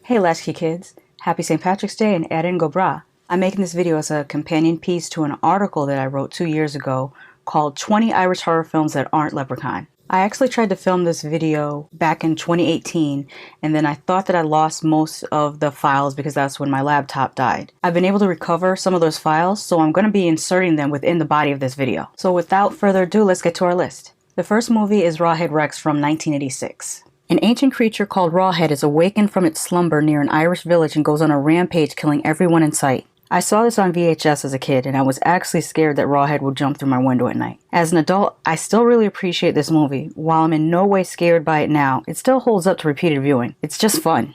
Hey Latchkey kids, happy St. Patrick's Day and Erin Go Bragh. I'm making this video as a companion piece to an article that I wrote 2 years ago called 20 Irish Horror Films That Aren't Leprechaun. I actually tried to film this video back in 2018 and then I thought that I lost most of the files because that's when my laptop died. I've been able to recover some of those files, so I'm going to be inserting them within the body of this video. So without further ado, let's get to our list. The first movie is Rawhead Rex from 1986. An ancient creature called Rawhead is awakened from its slumber near an Irish village and goes on a rampage killing everyone in sight. I saw this on VHS as a kid and I was actually scared that Rawhead would jump through my window at night. As an adult, I still really appreciate this movie. While I'm in no way scared by it now, it still holds up to repeated viewing. It's just fun.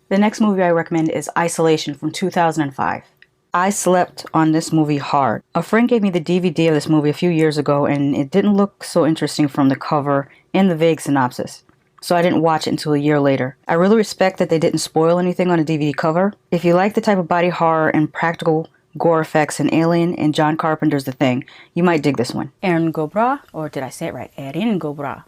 The next movie I recommend is Isolation from 2005. I slept on this movie hard. A friend gave me the DVD of this movie a few years ago and it didn't look so interesting from the cover and the vague synopsis, so I didn't watch it until a year later. I really respect that they didn't spoil anything on a DVD cover. If you like the type of body horror and practical gore effects in Alien and John Carpenter's The Thing, you might dig this one. Erin Go Bragh, or did I say it right? Erin Go Bragh.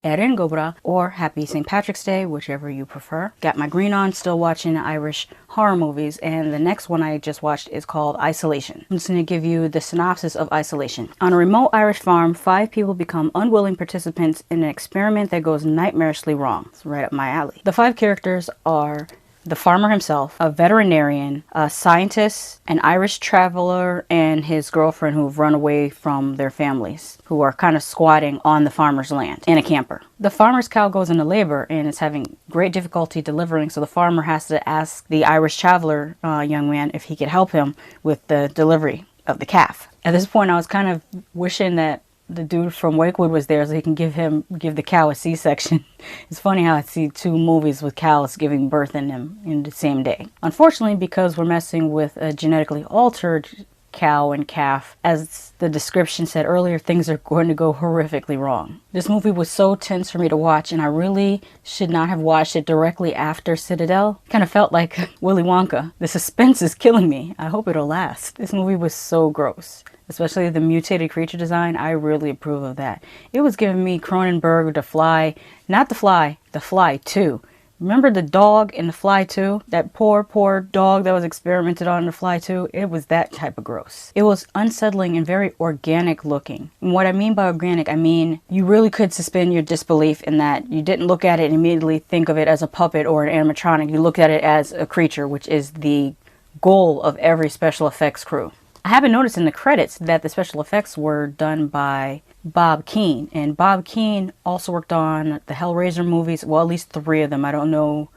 Erin Go Bragh, or Happy St. Patrick's Day, whichever you prefer. Got my green on, still watching Irish horror movies, and the next one I just watched is called Isolation. I'm just going to give you the synopsis of Isolation. On a remote Irish farm, 5 people become unwilling participants in an experiment that goes nightmarishly wrong. It's right up my alley. The 5 characters are the farmer himself, a veterinarian, a scientist, an Irish traveler, and his girlfriend who've run away from their families, who are kind of squatting on the farmer's land, and a camper. The farmer's cow goes into labor and is having great difficulty delivering, so the farmer has to ask the Irish traveler young man if he could help him with the delivery of the calf. At this point, I was kind of wishing that the dude from Wakewood was there so he can give the cow a C-section. It's funny how I see 2 movies with cows giving birth in them in the same day. Unfortunately, because we're messing with a genetically altered cow and calf, as the description said earlier, things are going to go horrifically wrong. This movie was so tense for me to watch, and I really should not have watched it directly after Citadel. Kind of felt like Willy Wonka. The suspense is killing me. I hope it'll last. This movie was so gross. Especially the mutated creature design, I really approve of that. It was giving me Cronenberg, The Fly, not The Fly, The Fly 2. Remember the dog in The Fly 2? That poor dog that was experimented on in The Fly 2? It was that type of gross. It was unsettling and very organic looking. And what I mean by organic, I mean you really could suspend your disbelief in that you didn't look at it and immediately think of it as a puppet or an animatronic. You looked at it as a creature, which is the goal of every special effects crew. I haven't noticed in the credits that the special effects were done by Bob Keane. And Bob Keane also worked on the Hellraiser movies. Well, at least 3 of them. I don't know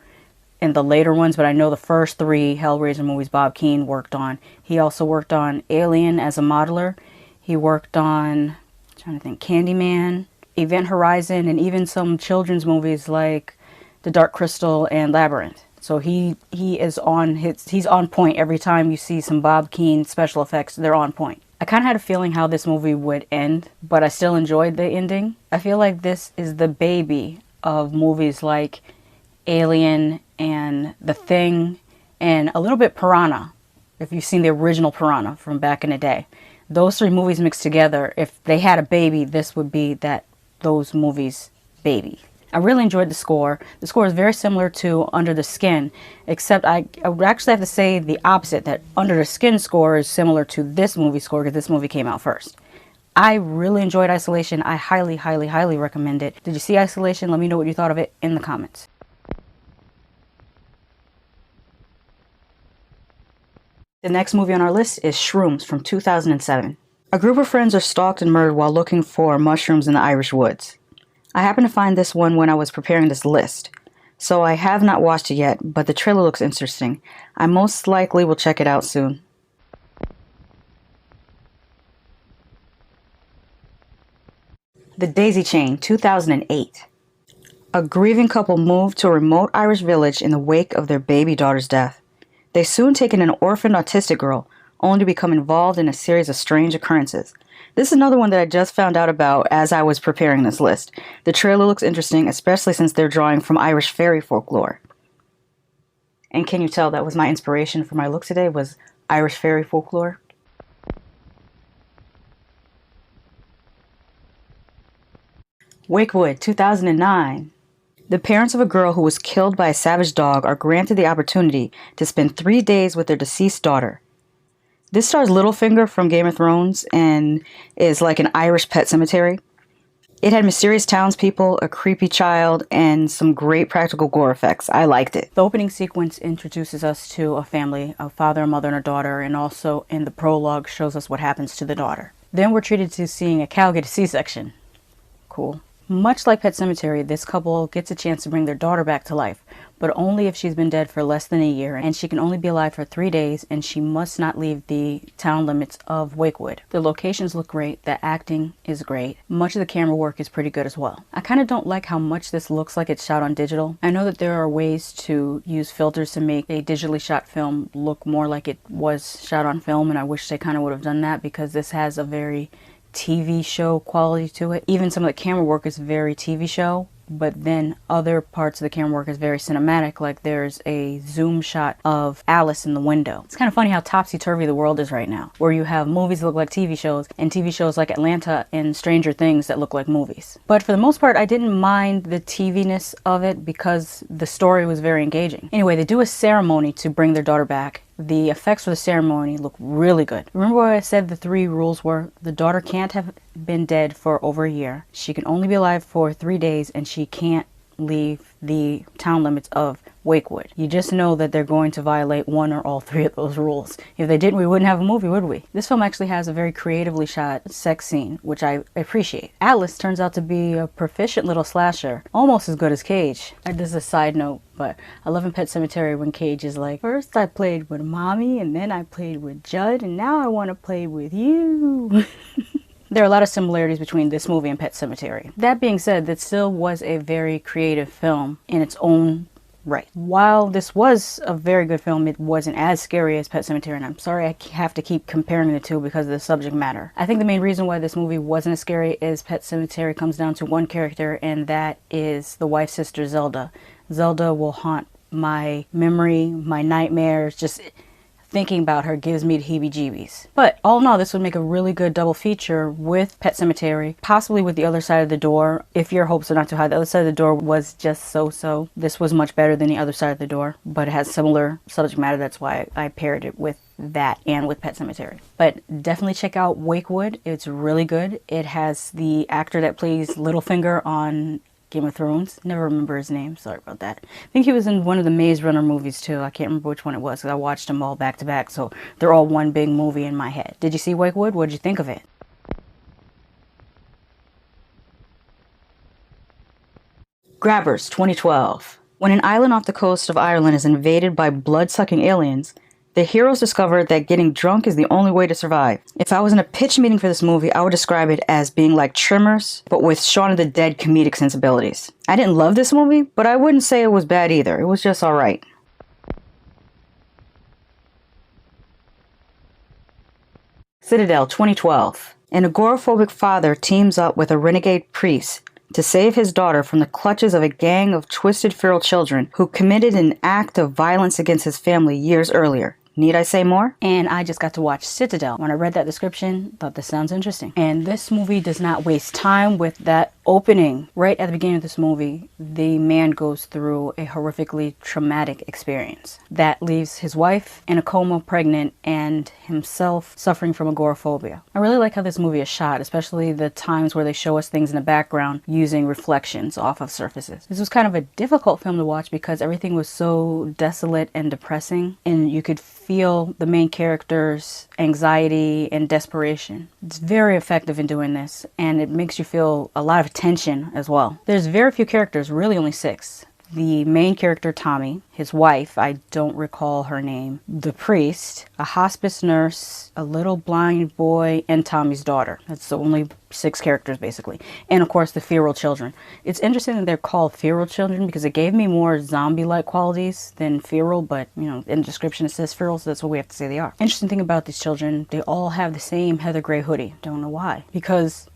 in the later ones, but I know the first 3 Hellraiser movies Bob Keane worked on. He also worked on Alien as a modeler. He worked on, I'm trying to think, Candyman, Event Horizon, and even some children's movies like The Dark Crystal and Labyrinth. So he's on point every time you see some Bob Keane special effects. They're on point. I kind of had a feeling how this movie would end, but I still enjoyed the ending. I feel like this is the baby of movies like Alien and The Thing and a little bit Piranha, if you've seen the original Piranha from back in the day. Those 3 movies mixed together, if they had a baby, this would be those movies' baby. I really enjoyed the score. The score is very similar to Under the Skin, except I would actually have to say the opposite, that Under the Skin score is similar to this movie score because this movie came out first. I really enjoyed Isolation. I highly, highly, highly recommend it. Did you see Isolation? Let me know what you thought of it in the comments. The next movie on our list is Shrooms from 2007. A group of friends are stalked and murdered while looking for mushrooms in the Irish woods. I happened to find this one when I was preparing this list, so I have not watched it yet, but the trailer looks interesting. I most likely will check it out soon. The Daisy Chain, 2008. A grieving couple move to a remote Irish village in the wake of their baby daughter's death. They soon take in an orphaned autistic girl, only to become involved in a series of strange occurrences. This is another one that I just found out about as I was preparing this list. The trailer looks interesting, especially since they're drawing from Irish fairy folklore. And can you tell that was my inspiration for my look today, was Irish fairy folklore? Wakewood, 2009. The parents of a girl who was killed by a savage dog are granted the opportunity to spend 3 days with their deceased daughter. This stars Littlefinger from Game of Thrones and is like an Irish pet cemetery. It had mysterious townspeople, a creepy child, and some great practical gore effects. I liked it. The opening sequence introduces us to a family, a father, a mother, and a daughter, and also in the prologue shows us what happens to the daughter. Then we're treated to seeing a cow get a C-section. Cool. Much like Pet Sematary, this couple gets a chance to bring their daughter back to life, but only if she's been dead for less than a year, and she can only be alive for 3 days, and she must not leave the town limits of Wakewood. The locations look great, the acting is great, much of the camera work is pretty good as well. I kind of don't like how much this looks like it's shot on digital. I know that there are ways to use filters to make a digitally shot film look more like it was shot on film, and I wish they kind of would have done that because this has a very TV show quality to it. Even some of the camera work is very TV show, but then other parts of the camera work is very cinematic, like there's a zoom shot of Alice in the window. It's kind of funny how topsy-turvy the world is right now, where you have movies that look like TV shows and TV shows like Atlanta and Stranger Things that look like movies. But for the most part, I didn't mind the TV-ness of it because the story was very engaging. Anyway, they do a ceremony to bring their daughter back. The effects for the ceremony look really good. Remember what I said the 3 rules were? The daughter can't have been dead for over a year. She can only be alive for 3 days, and she can't leave the town limits of Wakewood. You just know that they're going to violate 1 or all 3 of those rules. If they didn't, we wouldn't have a movie, would we? This film actually has a very creatively shot sex scene, which I appreciate. Alice turns out to be a proficient little slasher, almost as good as Cage. This is a side note, but I love in Pet Sematary when Cage is like, first I played with Mommy, and then I played with Judd, and now I want to play with you. There are a lot of similarities between this movie and Pet Sematary. That being said, that still was a very creative film in its own right. While this was a very good film, it wasn't as scary as Pet Sematary, and I'm sorry I have to keep comparing the two because of the subject matter. I think the main reason why this movie wasn't as scary is Pet Sematary comes down to one character, and that is the wife's sister, Zelda. Zelda will haunt my memory, my nightmares, just thinking about her gives me the heebie-jeebies. But all in all, this would make a really good double feature with Pet Sematary, possibly with The Other Side of the Door. If your hopes are not too high, The Other Side of the Door was just so-so. This was much better than The Other Side of the Door, but it has similar subject matter. That's why I paired it with that and with Pet Sematary. But definitely check out Wakewood. It's really good. It has the actor that plays Littlefinger on Game of Thrones. Never remember his name. Sorry about that. I think he was in one of the Maze Runner movies too. I can't remember which one it was because I watched them all back to back, so they're all one big movie in my head. Did you see Wakewood? What did you think of it? Grabbers, 2012. When an island off the coast of Ireland is invaded by blood-sucking aliens, the heroes discover that getting drunk is the only way to survive. If I was in a pitch meeting for this movie, I would describe it as being like Tremors, but with Shaun of the Dead comedic sensibilities. I didn't love this movie, but I wouldn't say it was bad either. It was just alright. Citadel, 2012. An agoraphobic father teams up with a renegade priest to save his daughter from the clutches of a gang of twisted feral children who committed an act of violence against his family years earlier. Need I say more? And I just got to watch Citadel. When I read that description, thought this sounds interesting. And this movie does not waste time with that opening. Right at the beginning of this movie, the man goes through a horrifically traumatic experience that leaves his wife in a coma, pregnant, and himself suffering from agoraphobia. I really like how this movie is shot, especially the times where they show us things in the background using reflections off of surfaces. This was kind of a difficult film to watch because everything was so desolate and depressing, and you could feel the main character's anxiety and desperation. It's very effective in doing this, and it makes you feel a lot of tension as well. There's very few characters, really only 6. The main character, Tommy, his wife, I don't recall her name, the priest, a hospice nurse, a little blind boy, and Tommy's daughter. That's the only 6 characters, basically. And, of course, the feral children. It's interesting that they're called feral children because it gave me more zombie-like qualities than feral, but, you know, in the description it says feral, so that's what we have to say they are. Interesting thing about these children, they all have the same heather gray hoodie. Don't know why. Because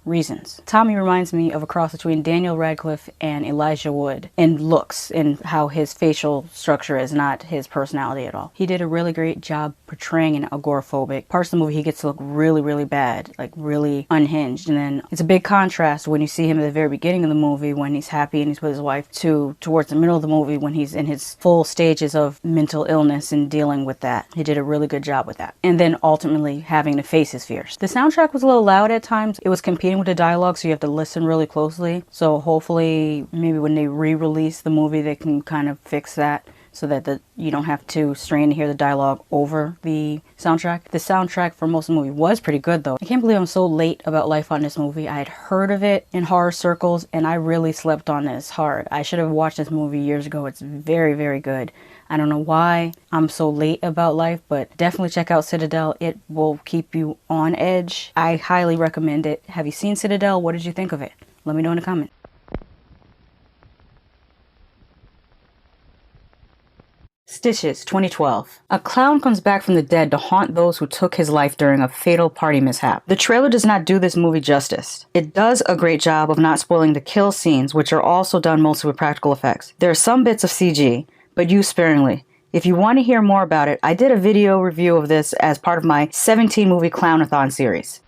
reasons. Tommy reminds me of a cross between Daniel Radcliffe and Elijah Wood in looks and how his facial structure is not his personality at all. He did a really great job portraying an agoraphobic. Parts of the movie he gets to look really, really bad, like really unhinged. And then it's a big contrast when you see him at the very beginning of the movie when he's happy and he's with his wife to towards the middle of the movie when he's in his full stages of mental illness and dealing with that. He did a really good job with that. And then ultimately having to face his fears. The soundtrack was a little loud at times. It was competing with the dialogue, so you have to listen really closely. So hopefully maybe when they re-release the movie they can kind of fix that so that you don't have to strain to hear the dialogue over the soundtrack. The soundtrack for most of the movie was pretty good though. I can't believe I'm so late about Life on this movie. I had heard of it in horror circles and I really slept on this hard. I should have watched this movie years ago. It's very, very good. I don't know why I'm so late about Life, but definitely check out Citadel. It will keep you on edge. I highly recommend it. Have you seen Citadel? What did you think of it? Let me know in the comments. Stitches, 2012. A clown comes back from the dead to haunt those who took his life during a fatal party mishap. The trailer does not do this movie justice. It does a great job of not spoiling the kill scenes, which are also done mostly with practical effects. There are some bits of CG, but used sparingly. If you want to hear more about it, I did a video review of this as part of my 17 movie Clownathon series.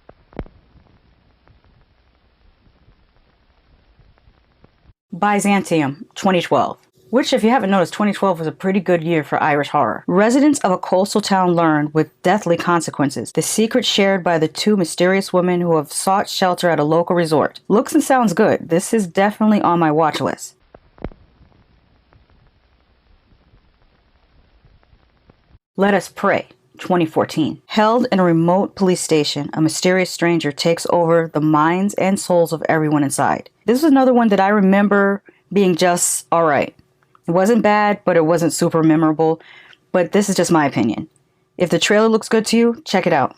Byzantium, 2012. Which, if you haven't noticed, 2012 was a pretty good year for Irish horror. Residents of a coastal town learn, with deathly consequences, the secret shared by the 2 mysterious women who have sought shelter at a local resort. Looks and sounds good. This is definitely on my watch list. Let Us Pray, 2014. Held in a remote police station, a mysterious stranger takes over the minds and souls of everyone inside. This was another one that I remember being just alright. It wasn't bad, but it wasn't super memorable. But this is just my opinion. If the trailer looks good to you, check it out.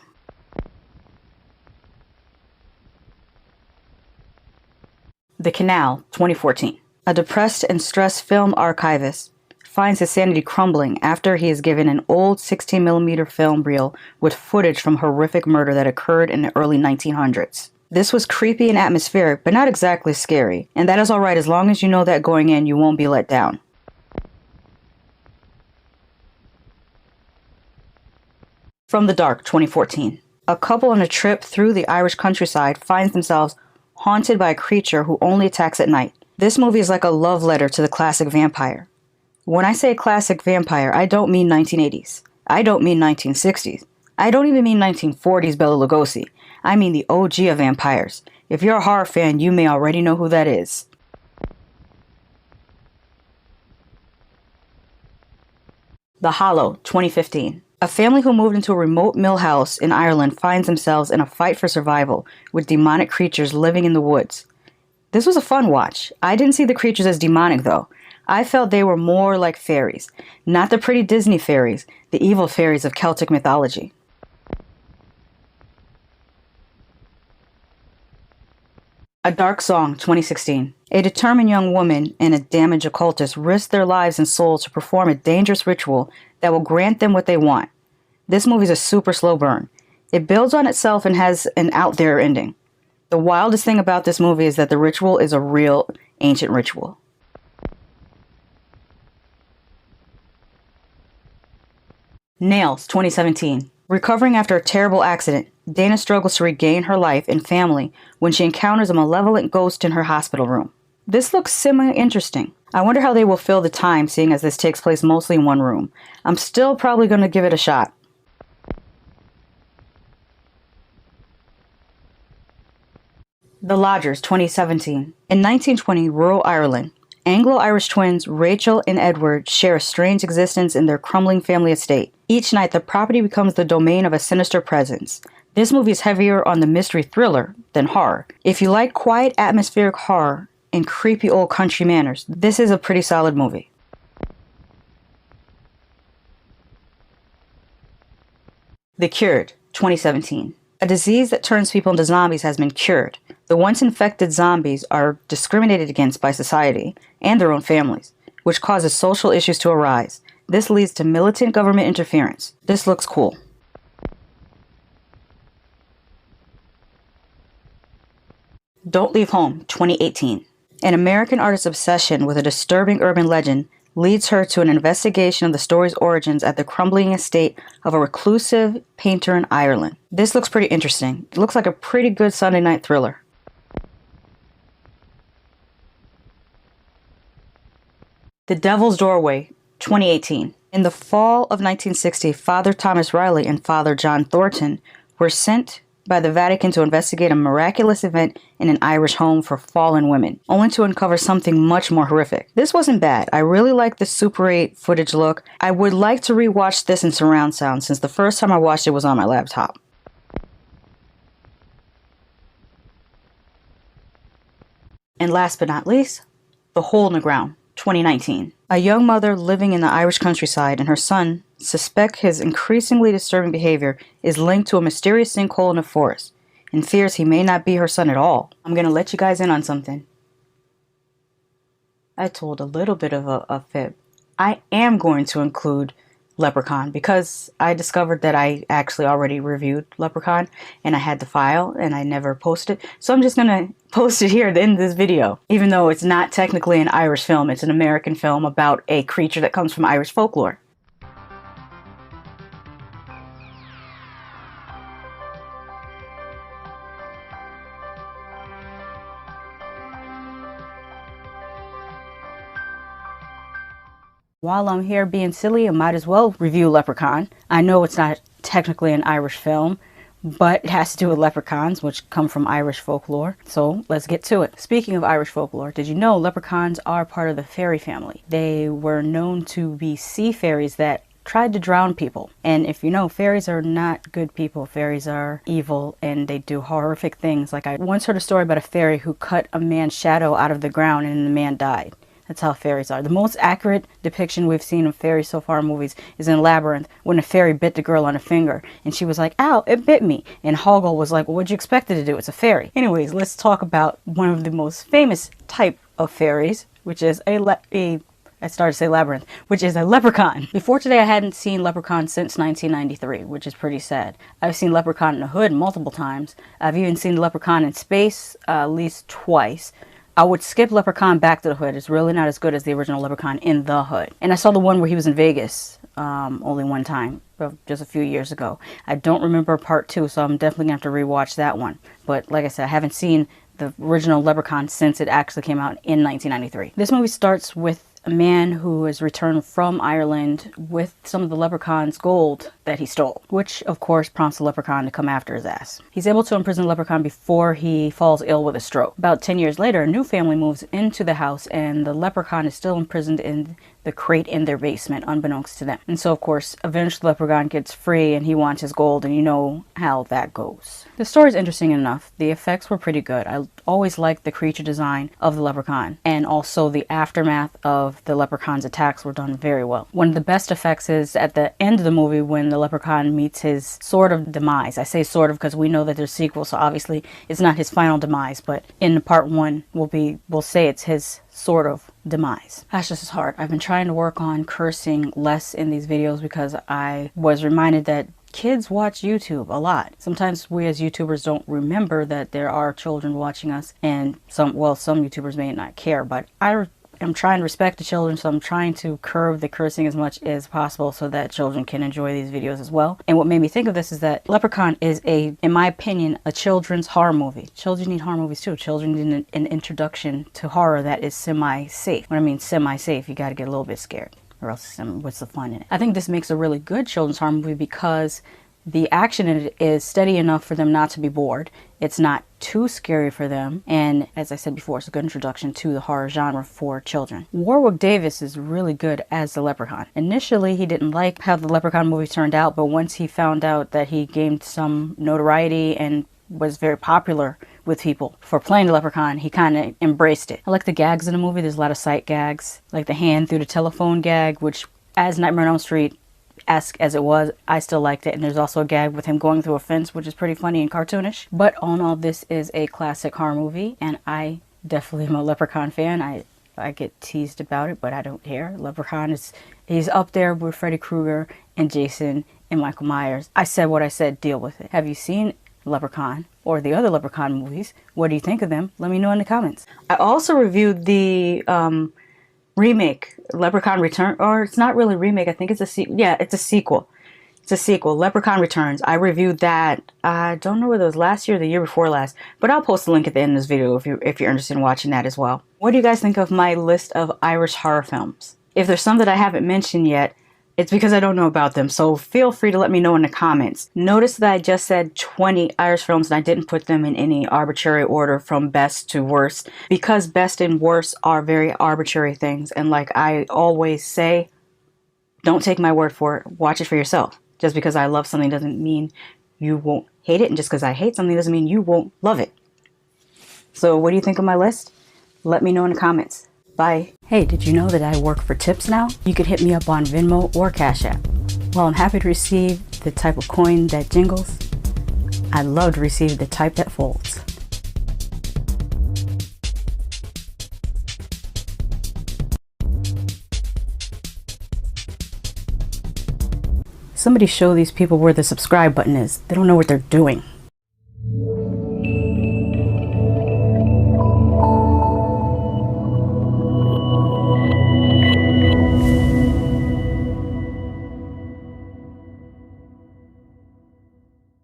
The Canal, 2014. A depressed and stressed film archivist finds his sanity crumbling after he is given an old 16mm film reel with footage from horrific murder that occurred in the early 1900s. This was creepy and atmospheric, but not exactly scary. And that is alright as long as you know that going in you won't be let down. From the Dark, 2014. A couple on a trip through the Irish countryside finds themselves haunted by a creature who only attacks at night. This movie is like a love letter to the classic vampire. When I say classic vampire, I don't mean 1980s. I don't mean 1960s. I don't even mean 1940s Bela Lugosi. I mean the OG of vampires. If you're a horror fan, you may already know who that is. The Hallow, 2015. A family who moved into a remote mill house in Ireland finds themselves in a fight for survival with demonic creatures living in the woods. This was a fun watch. I didn't see the creatures as demonic though. I felt they were more like fairies. Not the pretty Disney fairies, the evil fairies of Celtic mythology. A Dark Song, 2016. A determined young woman and a damaged occultist risk their lives and souls to perform a dangerous ritual that will grant them what they want. This movie is a super slow burn. It builds on itself and has an out there ending. The wildest thing about this movie is that the ritual is a real ancient ritual. Nails, 2017. Recovering after a terrible accident, Dana struggles to regain her life and family when she encounters a malevolent ghost in her hospital room. This looks semi-interesting. I wonder how they will fill the time, seeing as this takes place mostly in one room. I'm still probably going to give it a shot. The Lodgers, 2017. In 1920, rural Ireland, Anglo-Irish twins Rachel and Edward share a strange existence in their crumbling family estate. Each night, the property becomes the domain of a sinister presence. This movie is heavier on the mystery thriller than horror. If you like quiet, atmospheric horror and creepy old country manners, this is a pretty solid movie. The Cured, 2017. A disease that turns people into zombies has been cured. The once infected zombies are discriminated against by society and their own families, which causes social issues to arise. This leads to militant government interference. This looks cool. Don't Leave Home, 2018. An American artist's obsession with a disturbing urban legend leads her to an investigation of the story's origins at the crumbling estate of a reclusive painter in Ireland. This looks pretty interesting. It looks like a pretty good Sunday night thriller. The Devil's Doorway, 2018. In the fall of 1960, Father Thomas Riley and Father John Thornton were sent by the Vatican to investigate a miraculous event in an Irish home for fallen women, only to uncover something much more horrific. This wasn't bad. I really like the Super 8 footage look. I would like to rewatch this in surround sound since the first time I watched it was on my laptop. And last but not least, The Hole in the Ground, 2019. A young mother living in the Irish countryside and her son suspect his increasingly disturbing behavior is linked to a mysterious sinkhole in the forest and fears he may not be her son at all. I'm going to let you guys in on something. I told a little bit of a fib. I am going to include Leprechaun because I discovered that I actually already reviewed Leprechaun and I had the file and I never posted it. So I'm just going to post it here at the end of this video. Even though it's not technically an Irish film, it's an American film about a creature that comes from Irish folklore. While I'm here being silly, I might as well review Leprechaun. I know it's not technically an Irish film, but it has to do with leprechauns, which come from Irish folklore. So let's get to it. Speaking of Irish folklore, did you know leprechauns are part of the fairy family? They were known to be sea fairies that tried to drown people. And if you know, fairies are not good people. Fairies are evil and they do horrific things. Like I once heard a story about a fairy who cut a man's shadow out of the ground and the man died. That's how fairies are. The most accurate depiction we've seen of fairies so far in movies is in Labyrinth, when a fairy bit the girl on a finger, and she was like, "Ow, it bit me." And Hoggle was like, "Well, what'd you expect it to do? It's a fairy." Anyways, let's talk about one of the most famous type of fairies, which is I started to say Labyrinth, which is a leprechaun. Before today, I hadn't seen Leprechaun since 1993, which is pretty sad. I've seen Leprechaun in the Hood multiple times. I've even seen Leprechaun in space at least twice. I would skip Leprechaun Back to the Hood. It's really not as good as the original Leprechaun in the Hood. And I saw the one where he was in Vegas only one time, just a few years ago. I don't remember part 2, so I'm definitely going to have to rewatch that one. But like I said, I haven't seen the original Leprechaun since it actually came out in 1993. This movie starts with a man who has returned from Ireland with some of the leprechaun's gold that he stole, which of course prompts the leprechaun to come after his ass. He's able to imprison the leprechaun before he falls ill with a stroke. About 10 years later, a new family moves into the house and the leprechaun is still imprisoned in the crate in their basement, unbeknownst to them. And so of course, eventually the leprechaun gets free and he wants his gold, and you know how that goes. The story's interesting enough. The effects were pretty good. I always liked the creature design of the leprechaun, and also the aftermath of the leprechaun's attacks were done very well. One of the best effects is at the end of the movie when the leprechaun meets his sort of demise. I say sort of because we know that there's sequels, so obviously it's not his final demise, but in part 1 we'll say it's his sort of demise. That's just hard. I've been trying to work on cursing less in these videos because I was reminded that kids watch YouTube a lot. Sometimes we as YouTubers don't remember that there are children watching us, and some YouTubers may not care, but I am trying to respect the children, so I'm trying to curb the cursing as much as possible so that children can enjoy these videos as well. And what made me think of this is that Leprechaun is in my opinion, a children's horror movie. Children need horror movies too. Children need an introduction to horror that is semi-safe. When I mean semi-safe, you got to get a little bit scared, or else what's the fun in it? I think this makes a really good children's horror movie because the action in it is steady enough for them not to be bored. It's not too scary for them. And as I said before, it's a good introduction to the horror genre for children. Warwick Davis is really good as the Leprechaun. Initially, he didn't like how the Leprechaun movie turned out, but once he found out that he gained some notoriety and was very popular with people for playing the Leprechaun, he kind of embraced it. I like the gags in the movie. There's a lot of sight gags, like the hand through the telephone gag, which as Nightmare on Elm Street-esque as it was, I still liked it. And there's also a gag with him going through a fence, which is pretty funny and cartoonish. But all in all, this is a classic horror movie, and I definitely am a Leprechaun fan. I get teased about it, but I don't care. Leprechaun he's up there with Freddy Krueger and Jason and Michael Myers. I said what I said, deal with it. Have you seen Leprechaun or the other Leprechaun movies? What do you think of them? Let me know in the comments. I also reviewed the remake, Leprechaun Return, or it's not really a remake, I think it's a sequel. Yeah, it's a sequel. It's a sequel, Leprechaun Returns. I reviewed that, I don't know whether it was last year or the year before last, but I'll post a link at the end of this video if you're interested in watching that as well. What do you guys think of my list of Irish horror films? If there's some that I haven't mentioned yet, it's because I don't know about them, so feel free to let me know in the comments. Notice that I just said 20 Irish films and I didn't put them in any arbitrary order from best to worst, because best and worst are very arbitrary things, and like I always say, don't take my word for it, watch it for yourself. Just because I love something doesn't mean you won't hate it, and just because I hate something doesn't mean you won't love it. So what do you think of my list? Let me know in the comments. Bye. Hey, did you know that I work for tips now? You can hit me up on Venmo or Cash App. While I'm happy to receive the type of coin that jingles, I love to receive the type that folds. Somebody show these people where the subscribe button is. They don't know what they're doing.